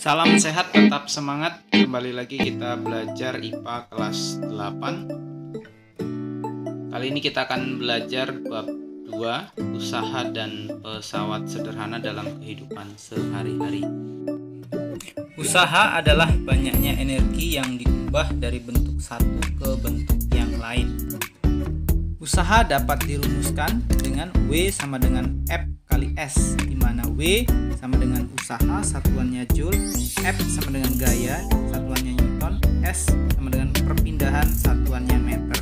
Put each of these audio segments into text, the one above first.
Salam sehat, tetap semangat. Kembali lagi kita belajar IPA kelas 8. Kali ini kita akan belajar bab 2, usaha dan pesawat sederhana dalam kehidupan sehari-hari. Usaha adalah banyaknya energi yang diubah dari bentuk satu ke bentuk yang lain. Usaha dapat dirumuskan dengan W sama dengan F kali S, di mana W sama dengan usaha, satuannya Joule, F sama dengan gaya, satuannya Newton, S sama dengan perpindahan, satuannya meter.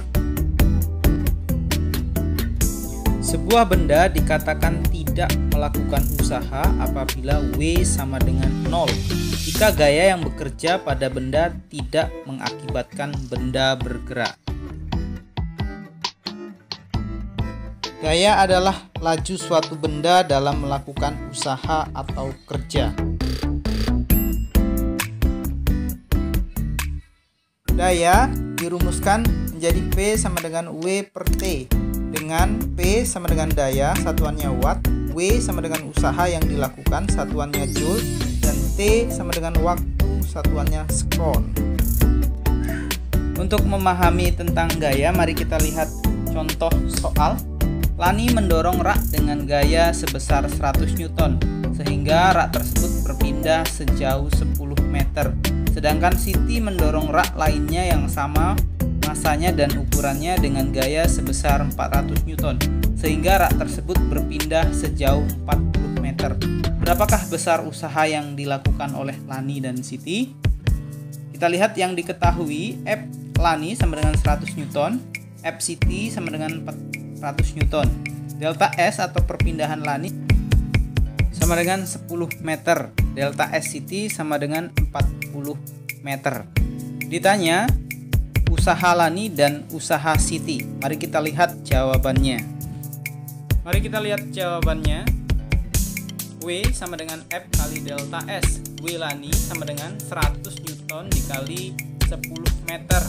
Sebuah benda dikatakan tidak melakukan usaha apabila W sama dengan 0, jika gaya yang bekerja pada benda tidak mengakibatkan benda bergerak. Gaya adalah laju suatu benda dalam melakukan usaha atau kerja. Daya dirumuskan menjadi P sama dengan W per T, dengan P sama dengan daya, satuannya watt, W sama dengan usaha yang dilakukan, satuannya joule, dan T sama dengan waktu, satuannya sekon. Untuk memahami tentang gaya, mari kita lihat contoh soal. Lani mendorong rak dengan gaya sebesar 100 Newton, sehingga rak tersebut berpindah sejauh 10 meter. Sedangkan Siti mendorong rak lainnya yang sama masanya dan ukurannya dengan gaya sebesar 400 Newton, sehingga rak tersebut berpindah sejauh 40 meter. Berapakah besar usaha yang dilakukan oleh Lani dan Siti? Kita lihat yang diketahui. F Lani sama dengan 100 Newton, F Siti sama dengan 400 Newton. Delta S atau perpindahan Lani sama dengan 10 meter. Delta S Siti sama dengan 40 meter. Ditanya usaha Lani dan usaha Siti. Mari kita lihat jawabannya. W sama dengan F kali delta S. W Lani sama dengan 100 Newton dikali 10 meter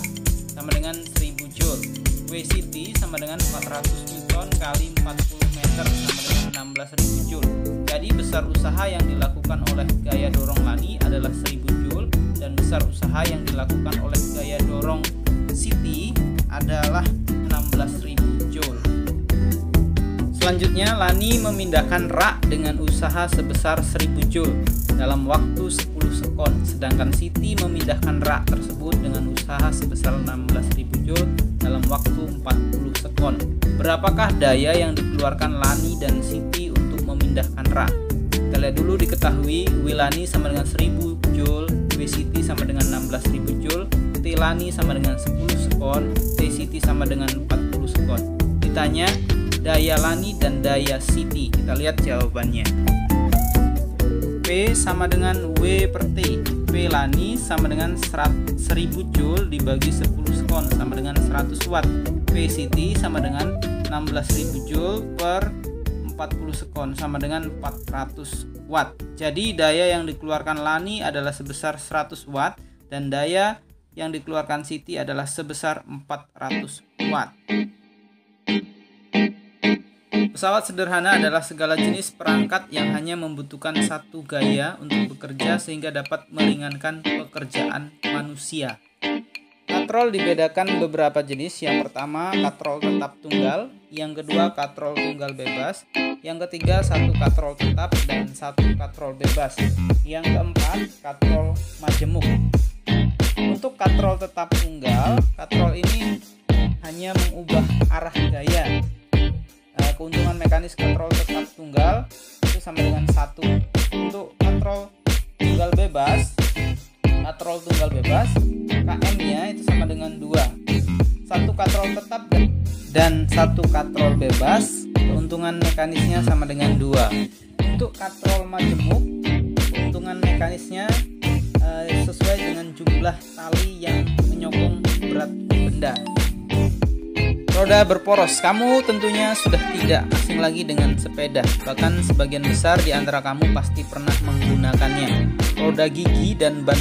sama dengan 1000 Joule. W Siti sama dengan 400 Newton kali 40 meter sama dengan 16.000 Joule. Jadi besar usaha yang dilakukan oleh gaya dorong Lani adalah 1000 Joule, dan besar usaha yang dilakukan oleh gaya dorong Siti adalah 16.000 Joule. Selanjutnya, Lani memindahkan rak dengan usaha sebesar 1000 Joule dalam waktu 10 sekon, sedangkan Siti memindahkan rak tersebut dengan usaha sebesar 16.000 Joule dalam waktu 40 sekon. Berapakah daya yang dikeluarkan Lani dan Siti untuk memindahkan rak? Kita lihat dulu. Diketahui W Lani sama dengan 1000 Joule, W Siti sama dengan 16.000 Joule, T Lani sama dengan 10 sekon, T Siti sama dengan 40 sekon. Ditanya daya Lani dan daya Siti. Kita lihat jawabannya. P sama dengan W per T. P Lani sama dengan 1000 Joule dibagi 10 sekon sama dengan 100 watt. P Siti sama dengan 16.000 Joule per 40 sekon sama dengan 400 watt. Jadi daya yang dikeluarkan Lani adalah sebesar 100 watt dan daya yang dikeluarkan Siti adalah sebesar 400 watt. Pesawat sederhana adalah segala jenis perangkat yang hanya membutuhkan satu gaya untuk bekerja sehingga dapat meringankan pekerjaan manusia. Katrol dibedakan beberapa jenis. Yang pertama, katrol tetap tunggal. Yang kedua, katrol tunggal bebas. Yang ketiga, satu katrol tetap dan satu katrol bebas. Yang keempat, katrol majemuk. Untuk katrol tetap tunggal, katrol ini hanya mengubah arah gaya. Keuntungan mekanis katrol tetap tunggal itu sama dengan 1. Untuk katrol tunggal bebas, KM-nya itu sama dengan 2. Satu katrol tetap dan satu katrol bebas, keuntungan mekanisnya sama dengan 2. Untuk katrol majemuk, keuntungan mekanisnya sesuai dengan jumlah tali yang menyokong berat benda. Roda berporos. Kamu tentunya sudah tidak asing lagi dengan sepeda. Bahkan sebagian besar di antara kamu pasti pernah menggunakannya. Roda gigi dan ban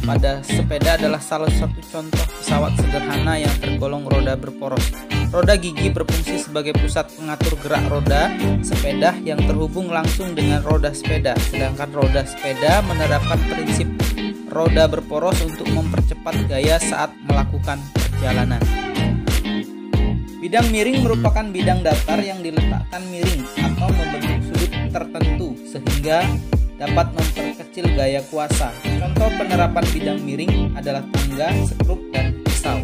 pada sepeda adalah salah satu contoh pesawat sederhana yang tergolong roda berporos. Roda gigi berfungsi sebagai pusat pengatur gerak roda sepeda yang terhubung langsung dengan roda sepeda, sedangkan roda sepeda menerapkan prinsip roda berporos untuk mempercepat gaya saat melakukan perjalanan. Bidang miring merupakan bidang datar yang diletakkan miring atau membentuk sudut tertentu sehingga dapat memperkecil gaya kuasa. Contoh penerapan bidang miring adalah tangga, skrup, dan pisau.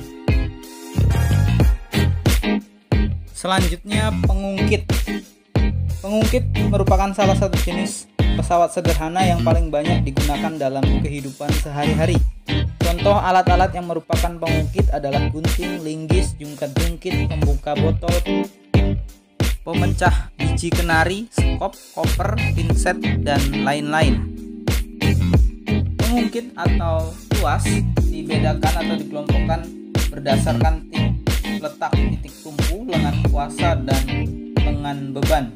Selanjutnya, pengungkit. Pengungkit merupakan salah satu jenis pesawat sederhana yang paling banyak digunakan dalam kehidupan sehari-hari. Contoh alat-alat yang merupakan pengungkit adalah gunting, linggis, jungkat-jungkit, pembuka botol, pemecah biji kenari, skop, koper, pinset, dan lain-lain. Pengungkit atau tuas dibedakan atau dikelompokkan berdasarkan letak titik tumpu, lengan kuasa, dan lengan beban.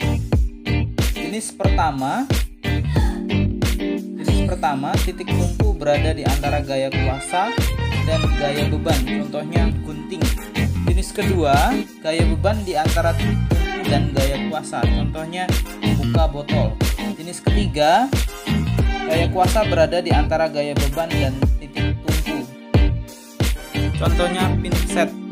Jenis pertama, titik tumpu berada di antara gaya kuasa dan gaya beban, contohnya gunting. Jenis kedua, gaya beban di antara titik tumpu dan gaya kuasa, contohnya buka botol. Jenis ketiga, gaya kuasa berada di antara gaya beban dan titik tumpu, contohnya pinset.